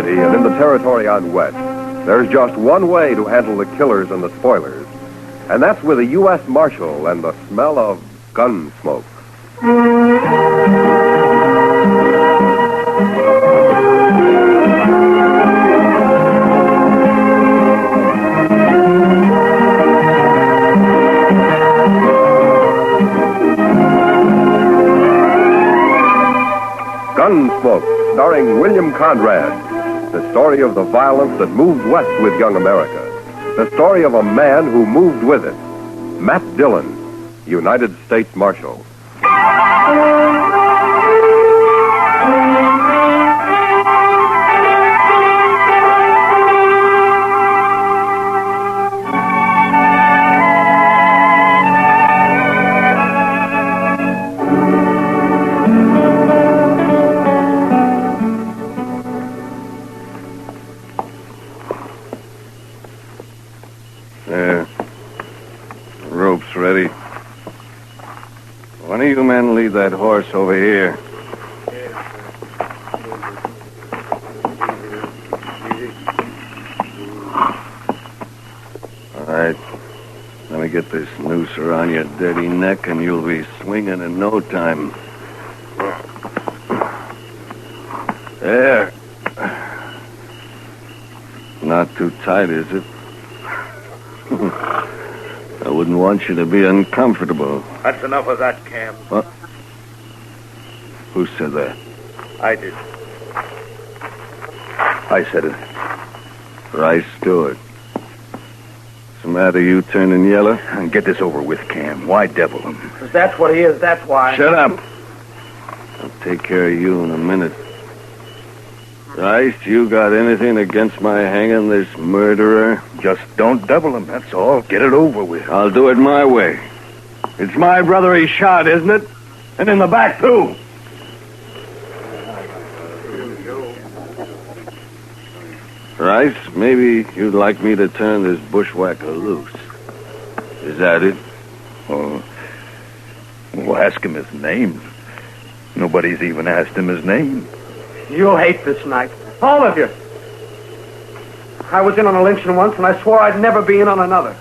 city and in the territory out west, there's just one way to handle the killers and the spoilers, and that's with a U.S. Marshal and the smell of Gunsmoke. Gunsmoke, starring William Conrad. The story of the violence that moved west with young America. The story of a man who moved with it. Matt Dillon, United States Marshal. There. The rope's ready. One of you men lead that horse over here. All right. Let me get this noose around your dirty neck, and you'll be swinging in no time. There. Not too tight, is it? I wouldn't want you to be uncomfortable. That's enough of that, Cam. What? Who said that? I did. I said it. Rice Stewart. What's the matter, you turning yellow? Get this over with, Cam. Why devil him? Because that's what he is, that's why. Shut up. I'll take care of you in a minute. Rice, you got anything against my hanging this murderer? Just don't devil him, that's all. Get it over with. I'll do it my way. It's my brother he shot, isn't it? And in the back, too. Rice, maybe you'd like me to turn this bushwhacker loose. Is that it? Oh, we'll ask him his name. Nobody's even asked him his name. You'll hate this night. All of you. I was in on a lynching once, and I swore I'd never be in on another.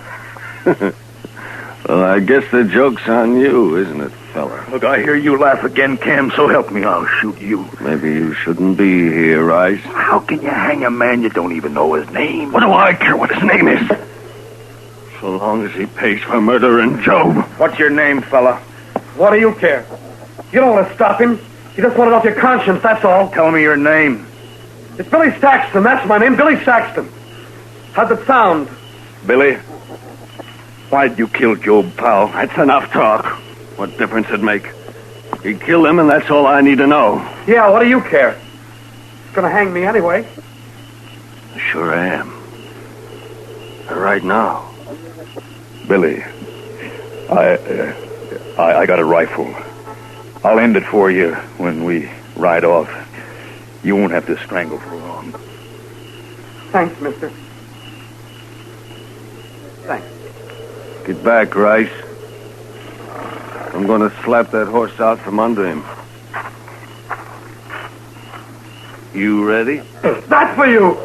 Well, I guess the joke's on you, isn't it, fella? Look, I hear you laugh again, Cam, so help me, I'll shoot you. Maybe you shouldn't be here, Rice. How can you hang a man you don't even know his name? What do I care what his name is? So long as he pays for murdering Job. What's your name, fella? What do you care? You don't want to stop him. You just want it off your conscience, that's all. Tell me your name. It's Billy Saxton, that's my name, Billy Saxton. How's it sound? Billy, why'd you kill Job, pal? That's enough talk. What difference it make? He killed him, and that's all I need to know. Yeah, what do you care? He's gonna hang me anyway. Sure I am. Right now. Billy, I got a rifle. I'll end it for you when we ride off. You won't have to strangle for long. Thanks, mister. Thanks. Get back, Rice. I'm going to slap that horse out from under him. You ready? That's for you!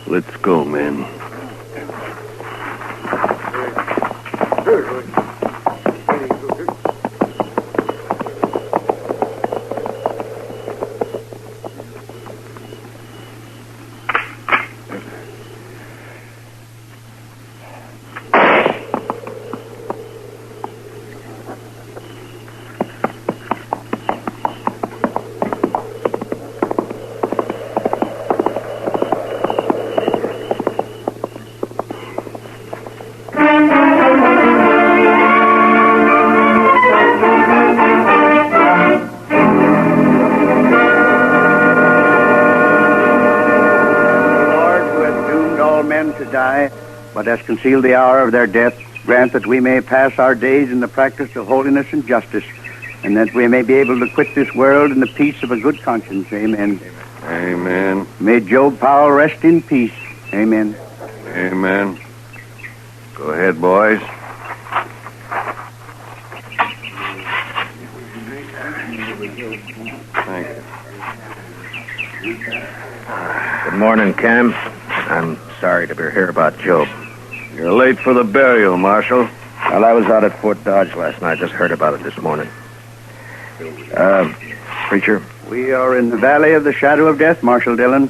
Let's go, men. But has concealed the hour of their death, grant that we may pass our days in the practice of holiness and justice, and that we may be able to quit this world in the peace of a good conscience. Amen. Amen. May Job Powell rest in peace. Amen. Amen. Go ahead, boys. Good morning, Cam. I'm sorry to hear about Job. You're late for the burial, Marshal. Well, I was out at Fort Dodge last night. Just heard about it this morning. Preacher? We are in the valley of the shadow of death, Marshal Dillon.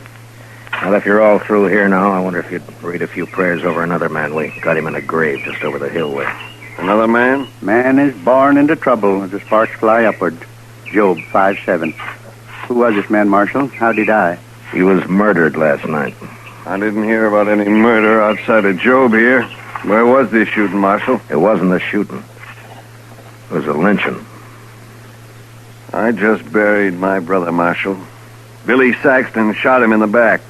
Well, if you're all through here now, I wonder if you'd read a few prayers over another man. We got him in a grave just over the hill way. Another man? Man is born into trouble as the sparks fly upward. Job 5:7. Who was this man, Marshal? How'd he die? He was murdered last night. I didn't hear about any murder outside of Job here. Where was this shooting, Marshal? It wasn't a shooting. It was a lynching. I just buried my brother, Marshal. Billy Saxton shot him in the back.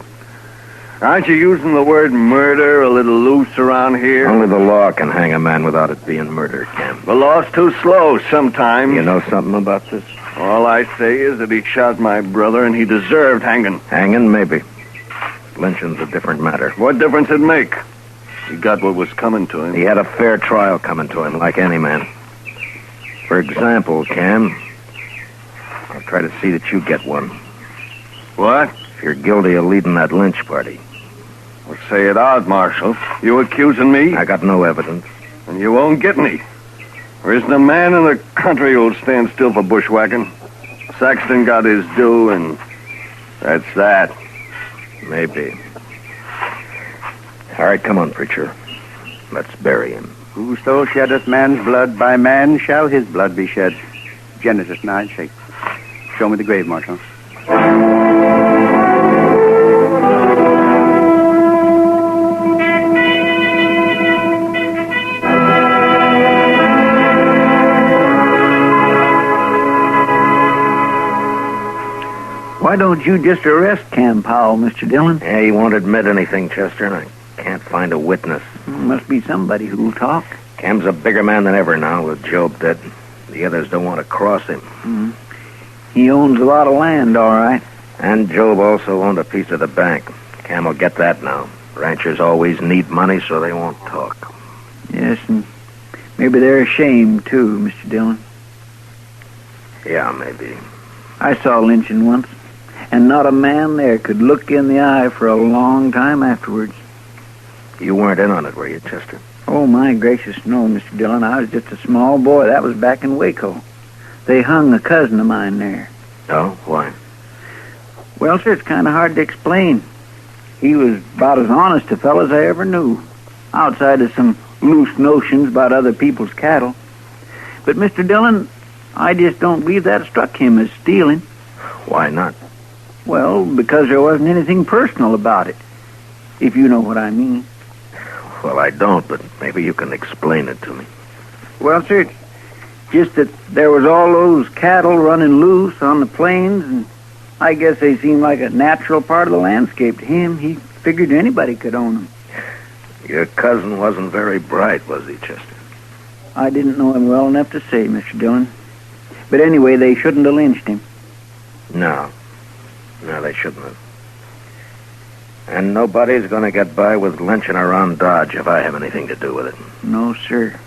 Aren't you using the word murder a little loose around here? Only the law can hang a man without it being murder, Cam. The law's too slow sometimes. You know something about this? All I say is that he shot my brother and he deserved hanging. Hanging, maybe. Lynching's a different matter. What difference it make? He got what was coming to him. He had a fair trial coming to him, like any man. For example, Cam, I'll try to see that you get one. What? If you're guilty of leading that lynch party. Well, say it out, Marshal. You accusing me? I got no evidence. And you won't get any. There isn't a man in the country who'll stand still for bushwhacking. Saxton got his due, and that's that. Maybe. All right, come on, preacher. Let's bury him. Whoso sheddeth man's blood, by man shall his blood be shed. Genesis 9:6. Show me the grave, Marshal. Why don't you just arrest Cam Powell, Mr. Dillon? Yeah, he won't admit anything, Chester, and I can't find a witness. Must be somebody who'll talk. Cam's a bigger man than ever now, with Job dead. The others don't want to cross him. He owns a lot of land, all right. And Job also owned a piece of the bank. Cam will get that now. Ranchers always need money, so they won't talk. Yes, and maybe they're ashamed, too, Mr. Dillon. Yeah, maybe. I saw lynching once, and not a man there could look in the eye for a long time afterwards. You weren't in on it, were you, Chester? Oh, my gracious, no, Mr. Dillon. I was just a small boy. That was back in Waco. They hung a cousin of mine there. Oh? Why? Well, sir, it's kind of hard to explain. He was about as honest a fellow as I ever knew, outside of some loose notions about other people's cattle. But, Mr. Dillon, I just don't believe that struck him as stealing. Why not? Well, because there wasn't anything personal about it, if you know what I mean. Well, I don't, but maybe you can explain it to me. Well, sir, it's just that there was all those cattle running loose on the plains, and I guess they seemed like a natural part of the landscape to him. He figured anybody could own them. Your cousin wasn't very bright, was he, Chester? I didn't know him well enough to say, Mr. Dillon. But anyway, they shouldn't have lynched him. No, they shouldn't have. And nobody's going to get by with lynching around Dodge if I have anything to do with it. No, sir.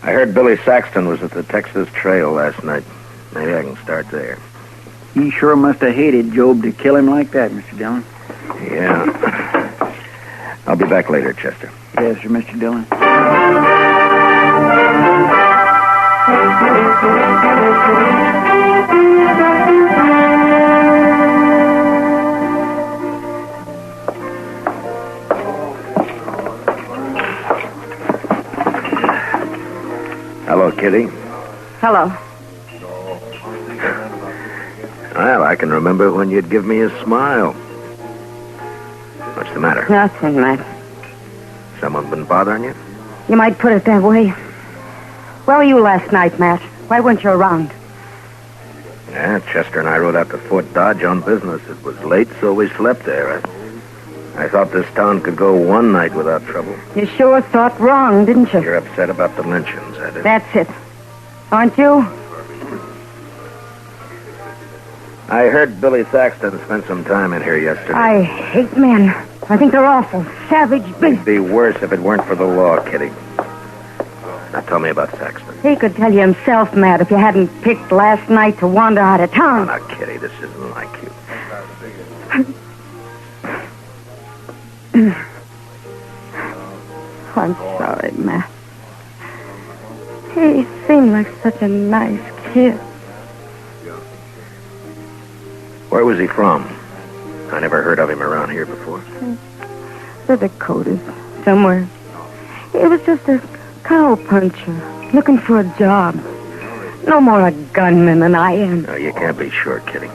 I heard Billy Saxton was at the Texas Trail last night. Maybe I can start there. He sure must have hated Job to kill him like that, Mr. Dillon. Yeah. I'll be back later, Chester. Yes, sir, Mr. Dillon. Hello, Kitty. Hello. Well, I can remember when you'd give me a smile. What's the matter? Nothing, Matt. Someone been bothering you? You might put it that way. Where were you last night, Matt? Why weren't you around? Yeah, Chester and I rode out to Fort Dodge on business. It was late, so we slept there. I thought this town could go one night without trouble. You sure thought wrong, didn't you? You're upset about the lynchings, I did. That's it. Aren't you? I heard Billy Saxton spent some time in here yesterday. I hate men. I think they're awful. Savage beasts. It'd be worse if it weren't for the law, Kitty. Now tell me about Saxton. He could tell you himself, Matt, if you hadn't picked last night to wander out of Oh, town. now, Kitty, this isn't like you. I'm sorry, Matt. He seemed like such a nice kid. Where was he from? I never heard of him around here before. The Dakotas, somewhere. He was just a cow puncher, looking for a job. No more a gunman than I am. No, you can't be sure, Kitty.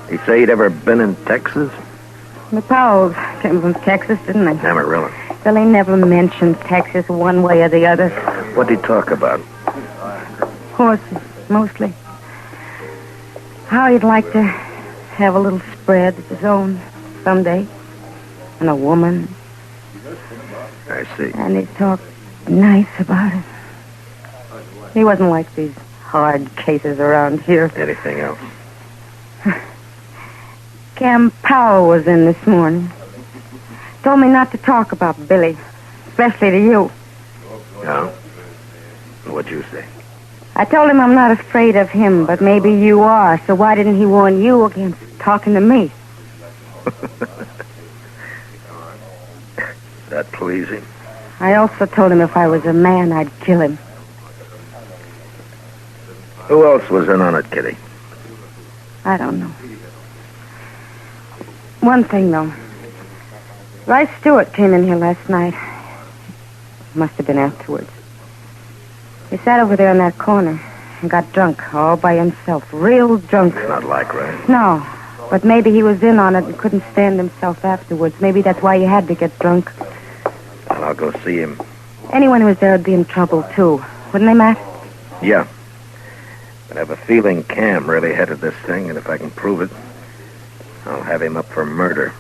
He say he'd ever been in Texas? The Powells came from Texas, didn't they? Amarillo. Well, he never mentioned Texas one way or the other. What'd he talk about? Horses, mostly. How he'd like to have a little spread of his own someday. And a woman. I see. And he talked nice about it. He wasn't like these hard cases around here. Anything else? Cam Powell was in this morning. Told me not to talk about Billy, especially to you. No? What'd you say? I told him I'm not afraid of him, but maybe you are, so why didn't he warn you against talking to me? That pleasing? I also told him if I was a man, I'd kill him. Who else was in on it, Kitty? I don't know. One thing, though. Rice Stewart came in here last night. Must have been afterwards. He sat over there in that corner and got drunk all by himself. Real drunk. It's not like Rice. No, but maybe he was in on it and couldn't stand himself afterwards. Maybe that's why he had to get drunk. Well, I'll go see him. Anyone who was there would be in trouble, too. Wouldn't they, Matt? Yeah. But I have a feeling Cam really headed this thing, and if I can prove it, I'll have him up for murder.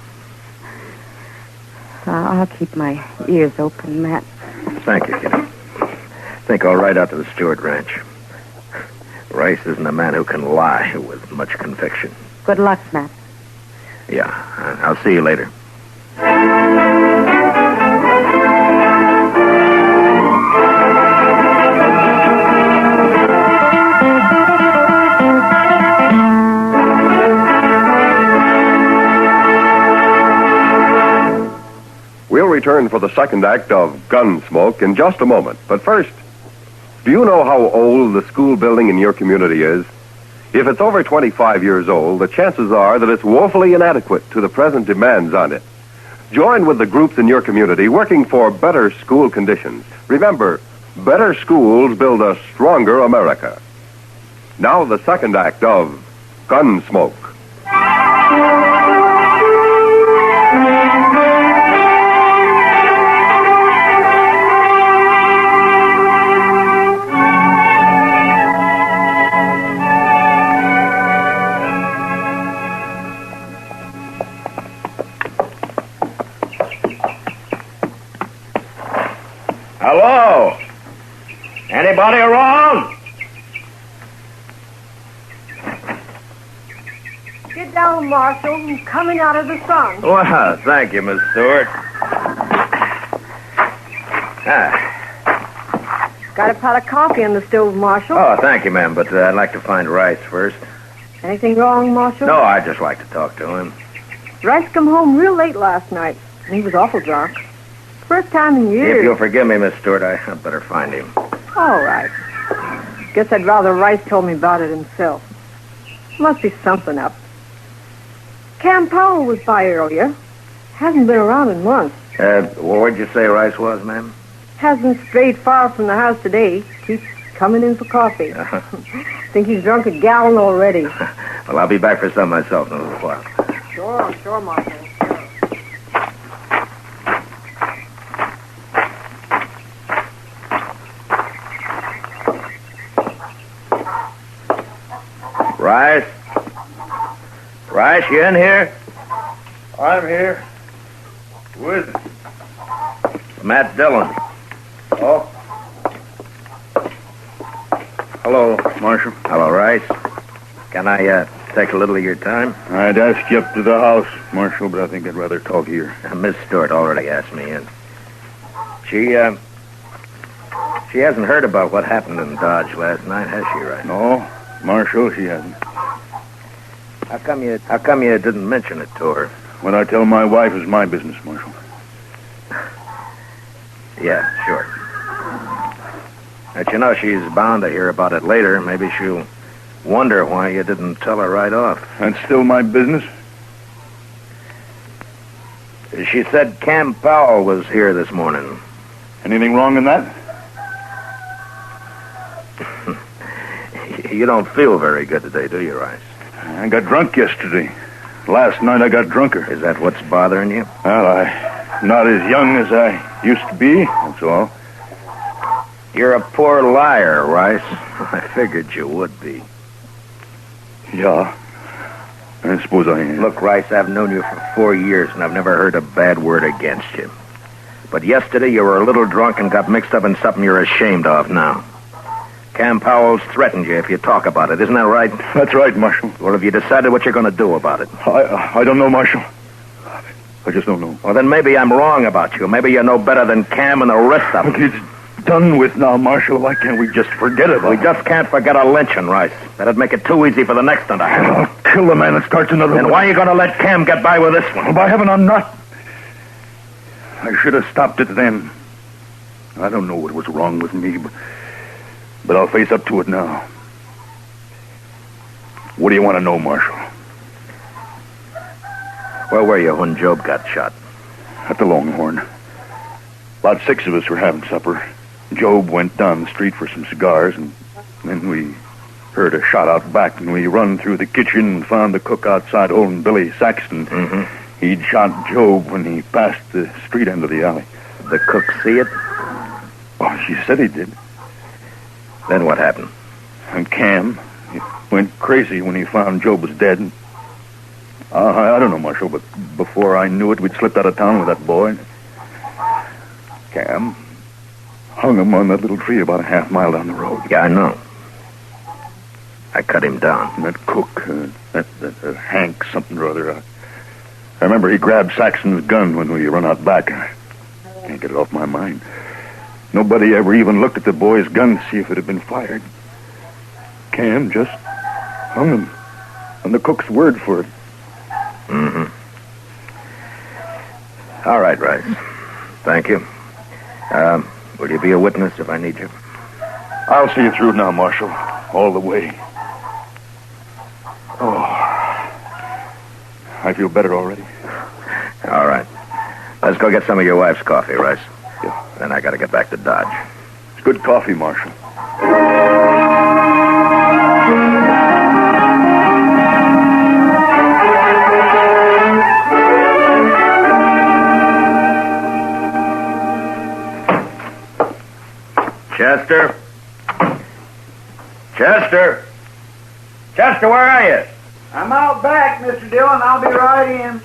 I'll keep my ears open, Matt. Thank you, Kitty. I think I'll ride out to the Stewart Ranch. Rice isn't a man who can lie with much conviction. Good luck, Matt. Yeah, I'll see you later. We'll return for the second act of Gunsmoke in just a moment. But first, do you know how old the school building in your community is? If it's over 25 years old, the chances are that it's woefully inadequate to the present demands on it. Join with the groups in your community working for better school conditions. Remember, better schools build a stronger America. Now the second act of Gunsmoke. Hello? Anybody around? Get down, Marshal. I'm coming out of the sun. Well, thank you, Miss Stewart. Got a pot of coffee on the stove, Marshal. Oh, thank you, ma'am, but I'd like to find Rice first. Anything wrong, Marshal? No, I'd just like to talk to him. Rice come home real late last night. He was awful drunk. First time in years. If you'll forgive me, Miss Stewart, I'd better find him. All right. Guess I'd rather Rice told me about it himself. Must be something up. Cam Powell was by earlier. Hasn't been around in months. Where'd you say Rice was, ma'am? Hasn't strayed far from the house today. Keeps coming in for coffee. Think he's drunk a gallon already. Well, I'll be back for some myself in a little while. Sure, Marshal. Rice? Rice, you in here? I'm here. Who is it? Matt Dillon. Oh. Hello, Marshal. Hello, Rice. Can I take a little of your time? I'd ask you up to the house, Marshal, but I think I'd rather talk here. Miss Stewart already asked me in. She hasn't heard about what happened in Dodge last night, has she, Rice? No, Marshal, she hasn't. How come you didn't mention it to her? What I tell my wife is my business, Marshal. Yeah, sure. But you know, she's bound to hear about it later. Maybe she'll wonder why you didn't tell her right off. That's still my business? She said Cam Powell was here this morning. Anything wrong in that? You don't feel very good today, do you, Rice? I got drunk yesterday. Last night I got drunker. Is that what's bothering you? Well, I'm not as young as I used to be, that's all. You're a poor liar, Rice. I figured you would be. Yeah, I suppose I am. Look, Rice, I've known you for 4 years, and I've never heard a bad word against you. But yesterday you were a little drunk and got mixed up in something you're ashamed of now. Cam Powell's threatened you if you talk about it. Isn't that right? That's right, Marshal. Well, have you decided what you're going to do about it? I don't know, Marshal. I just don't know. Well, then maybe I'm wrong about you. Maybe you know better than Cam and the rest of them. Look, it's done with now, Marshal. Why can't we just forget about it? We just can't forget a lynching, Rice. That'd make it too easy for the next one to happen. I'll kill the man that starts another one. Then why are you going to let Cam get by with this one? Well, by heaven, I'm not. I should have stopped it then. I don't know what was wrong with me, but I'll face up to it now. What do you want to know, Marshal? Where were you when Job got shot? At the Longhorn. About 6 of us were having supper. Job went down the street for some cigars, and then we heard a shot out back, and we run through the kitchen and found the cook outside holding Billy Saxton. Mm-hmm. He'd shot Job when he passed the street end of the alley. Did the cook see it? Oh, she said he did. Then what happened? And Cam, he went crazy when he found Job was dead. And, I don't know, Marshal, but before I knew it, we'd slipped out of town with that boy. Cam hung him on that little tree about a half-mile down the road. Yeah, I know. I cut him down. And that cook, that Hank something or other, I remember he grabbed Saxon's gun when we run out back. I can't get it off my mind. Nobody ever even looked at the boy's gun to see if it had been fired. Cam just hung him on the cook's word for it. Mm-hmm. All right, Rice. Thank you. Will you be a witness if I need you? I'll see you through now, Marshal. All the way. Oh. I feel better already. All right. Let's go get some of your wife's coffee, Rice. Yeah. Then I got to get back to Dodge. It's good coffee, Marshal. Chester? Chester? Chester, where are you? I'm out back, Mr. Dillon. I'll be right in.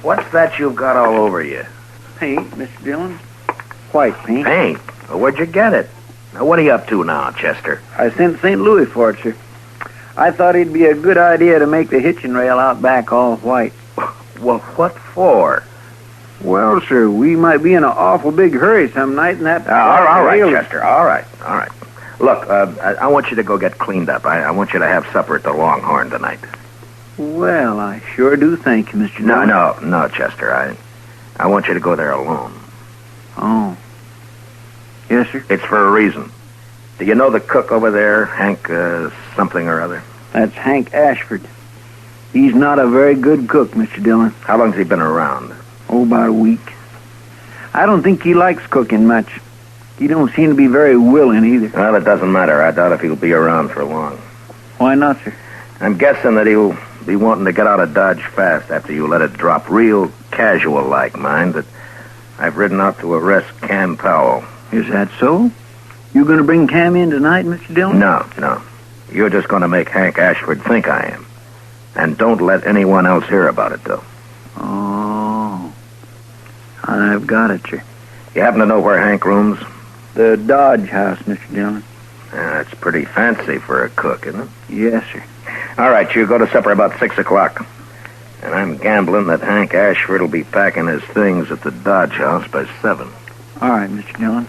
What's that you've got all over you? Paint, Mr. Dillon. White paint. Paint? Well, where'd you get it? Now, what are you up to now, Chester? I sent St. Louis for it, sir. I thought it'd be a good idea to make the hitching rail out back all white. Well, what for? Well, sir, we might be in an awful big hurry some night, and that... all right, Chester. All right. Look, I want you to go get cleaned up. I want you to have supper at the Longhorn tonight. Well, I sure do thank you, Mr. Dillon. No, Chester. I want you to go there alone. Oh. Yes, sir? It's for a reason. Do you know the cook over there, Hank something or other? That's Hank Ashford. He's not a very good cook, Mr. Dillon. How long's he been around? Oh, about a week. I don't think he likes cooking much. He don't seem to be very willing either. Well, it doesn't matter. I doubt if he'll be around for long. Why not, sir? I'm guessing that he'll be wanting to get out of Dodge fast after you let it drop. Real casual-like, mind, that I've ridden out to arrest Cam Powell. Is that so? You going to bring Cam in tonight, Mr. Dillon? No. You're just going to make Hank Ashford think I am. And don't let anyone else hear about it, though. Oh. I've got it, sir. You happen to know where Hank rooms? The Dodge house, Mr. Dillon. It's pretty fancy for a cook, isn't it? Yes, sir. All right, you go to supper about 6 o'clock. And I'm gambling that Hank Ashford will be packing his things at the Dodge house by 7. All right, Mr. Dillon.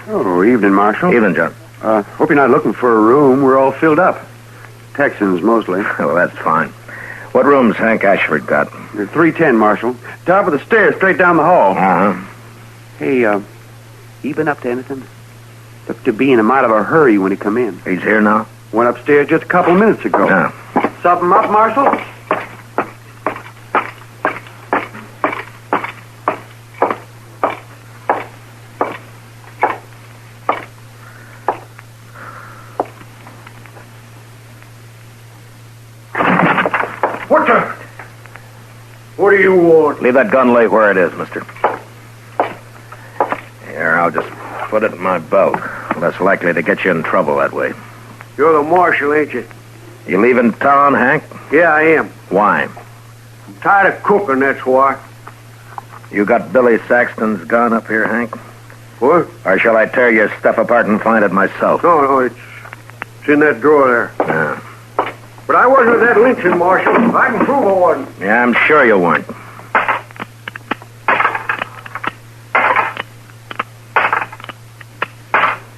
Oh, evening, Marshal. Evening, John. Hope you're not looking for a room. We're all filled up. Texans, mostly. Well, that's fine. What room's Hank Ashford got? 310, Marshal. Top of the stairs, straight down the hall. Uh-huh. Hey, you been up to anything? Looked to be in a mite of a hurry when he come in. He's here now? Went upstairs just a couple minutes ago. Yeah. Something up, Marshal? What do you want? Leave that gun lay where it is, mister. Here, I'll just put it in my belt. Less likely to get you in trouble that way. You're the marshal, ain't you? You leaving town, Hank? Yeah, I am. Why? I'm tired of cooking, that's why. You got Billy Saxton's gun up here, Hank? What? Or shall I tear your stuff apart and find it myself? No, it's in that drawer there. Yeah. But I wasn't at that lynching, Marshal. I can prove I wasn't. Yeah, I'm sure you weren't.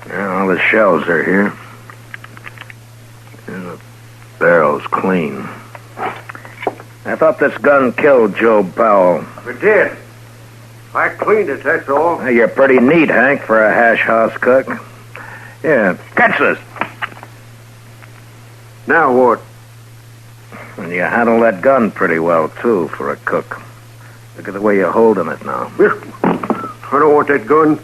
Yeah, all the shells are here. And the barrel's clean. I thought this gun killed Joe Powell. It did. I cleaned it, that's all. Well, you're pretty neat, Hank, for a hash house cook. Yeah, catch this. Now what? And you handle that gun pretty well, too, for a cook. Look at the way you're holding it now. I don't want that gun.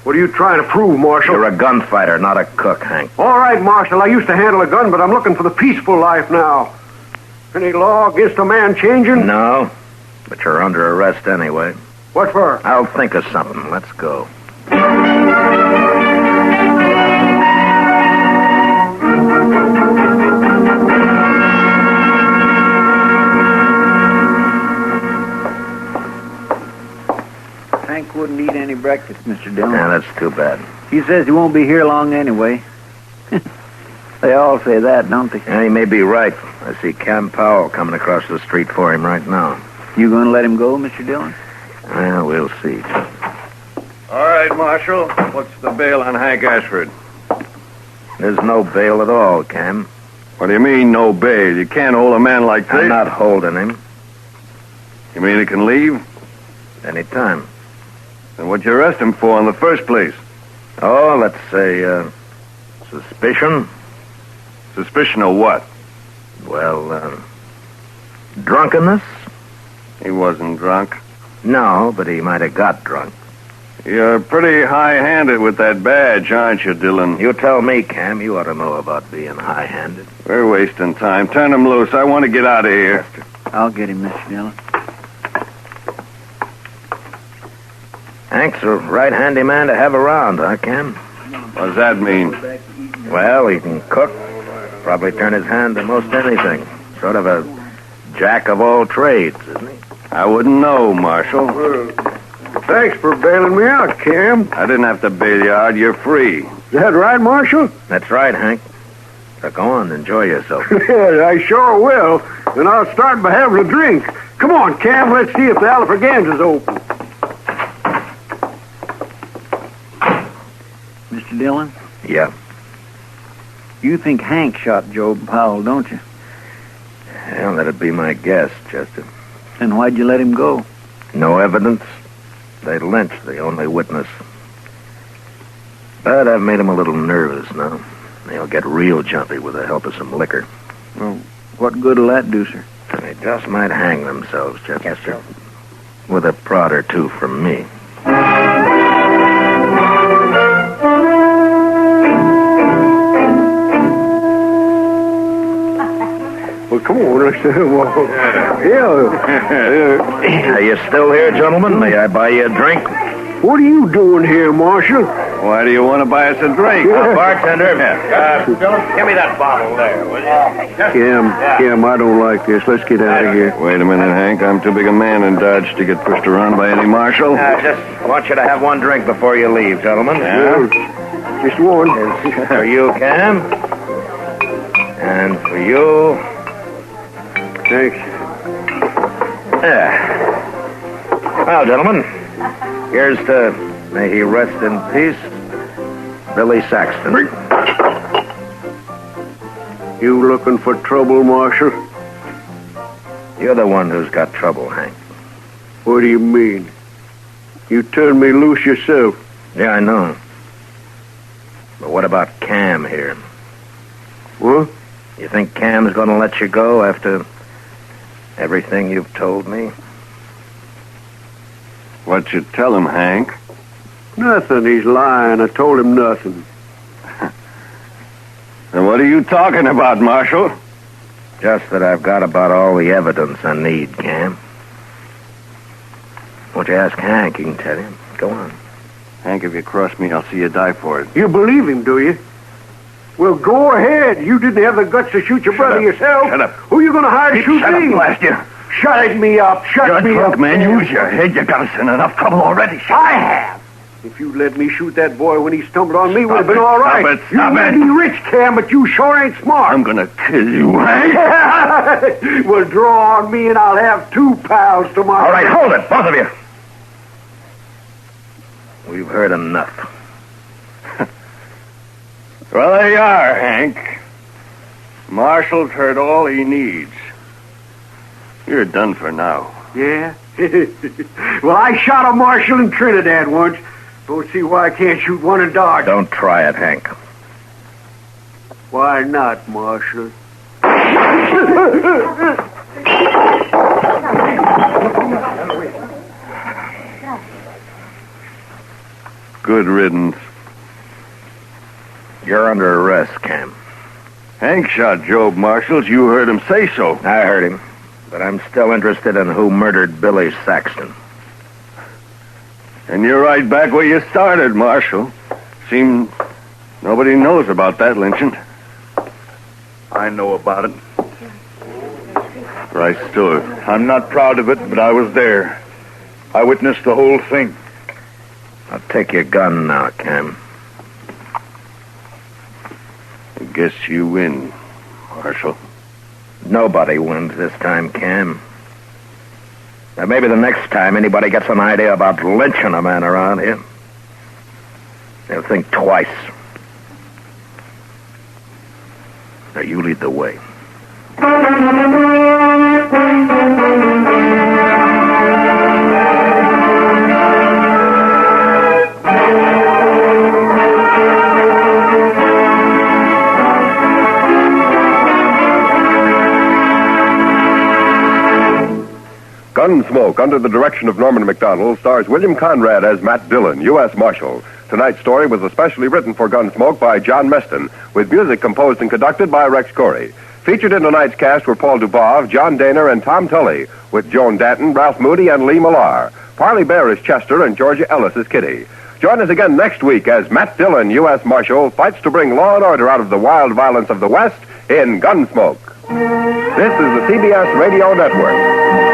What are you trying to prove, Marshal? You're a gunfighter, not a cook, Hank. All right, Marshal. I used to handle a gun, but I'm looking for the peaceful life now. Any law against a man changing? No, but you're under arrest anyway. What for? I'll think of something. Let's go. Hank wouldn't eat any breakfast, Mr. Dillon. Yeah, that's too bad. He says he won't be here long anyway. They all say that, don't they? Yeah, he may be right. I see Cam Powell coming across the street for him right now. You going to let him go, Mr. Dillon? Well, we'll see. All right, Marshal. What's the bail on Hank Ashford? There's no bail at all, Cam. What do you mean, no bail? You can't hold a man like this. I'm not holding him. You mean he can leave? Anytime. Then what'd you arrest him for in the first place? Oh, let's say, suspicion. Suspicion of what? Well, drunkenness? He wasn't drunk. No, but he might have got drunk. You're pretty high-handed with that badge, aren't you, Dillon? You tell me, Cam. You ought to know about being high-handed. We're wasting time. Turn him loose. I want to get out of here. I'll get him, Mr. Dillon. Hank's a right handy man to have around, huh, Cam? What does that mean? Well, he can cook. Probably turn his hand to most anything. Sort of a jack of all trades, isn't he? I wouldn't know, Marshal. Thanks for bailing me out, Cam. I didn't have to bail you out. You're free. Is that right, Marshal? That's right, Hank. So go on, enjoy yourself. Yeah, I sure will. And I'll start by having a drink. Come on, Cam, let's see if the Alfraganza's open. Mr. Dillon, Yeah. you think Hank shot Joe Powell, don't you? Well, that'd be my guess, Chester. Then why'd you let him go? No evidence. They lynched the only witness. But I've made him a little nervous now. He'll get real jumpy with the help of some liquor. Well, what good'll that do, sir? They just might hang themselves, Chester. With a prod or two from me. Well, come on, let's Yeah. Are you still here, gentlemen? May I buy you a drink? What are you doing here, Marshal? Why do you want to buy us a drink? Bartender, give me that bottle there, will you? Cam, I don't like this. Let's get out of here. Wait a minute, Hank. I'm too big a man in Dodge to get pushed around by any marshal. I just want you to have one drink before you leave, gentlemen. Just one. For you, Cam. And for you. Thanks. Yeah. Well, gentlemen, here's to, may he rest in peace, Billy Saxton. You looking for trouble, Marshal? You're the one who's got trouble, Hank. What do you mean? You turned me loose yourself. Yeah, I know. But what about Cam here? What? You think Cam's going to let you go after everything you've told me? What'd you tell him, Hank? Nothing. He's lying. I told him nothing. And what are you talking about, Marshal? Just that I've got about all the evidence I need, Cam. Won't you ask Hank? He can tell you. Go on. Hank, if you cross me, I'll see you die for it. You believe him, do you? Well, go ahead. You didn't have the guts to shoot your brother yourself. Shut up. Who are you going to hire to shoot Shut me? up, blast you. Shut me up. Shut me up. Man, use your head. You got us in enough trouble already. I have. If you'd let me shoot that boy when he stumbled on me, would have been it. all right. Stop it. Stop you may it. be rich, Cam, but you sure ain't smart. I'm going to kill you, Hank. Well, draw on me and I'll have 2 pals tomorrow. All right, hold it, both of you. We've heard enough. Well, there you are, Hank. Marshall's heard all he needs. You're done for now. Yeah? Well, I shot a marshal in Trinidad once. Don't see why I can't shoot one in Dodge. Don't try it, Hank. Why not, Marshal? Good riddance. You're under arrest, Cam. Hank shot Job Marshall. You heard him say so. I heard him. But I'm still interested in who murdered Billy Saxton. And you're right back where you started, Marshal. Seems nobody knows about that lynching. I know about it. Right stood. I'm not proud of it, but I was there. I witnessed the whole thing. I'll take your gun now, Cam. I guess you win, Marshal. Nobody wins this time, Cam. Now, maybe the next time anybody gets an idea about lynching a man around here, they'll think twice. Now, you lead the way. Gunsmoke, under the direction of Norman Macdonald, stars William Conrad as Matt Dillon, U.S. Marshal. Tonight's story was especially written for Gunsmoke by John Meston, with music composed and conducted by Rex Corey. Featured in tonight's cast were Paul Dubov, John Daner, and Tom Tully, with Joan Danton, Ralph Moody, and Lee Millar. Parley Baer is Chester, and Georgia Ellis is Kitty. Join us again next week as Matt Dillon, U.S. Marshal, fights to bring law and order out of the wild violence of the West in Gunsmoke. This is the CBS Radio Network.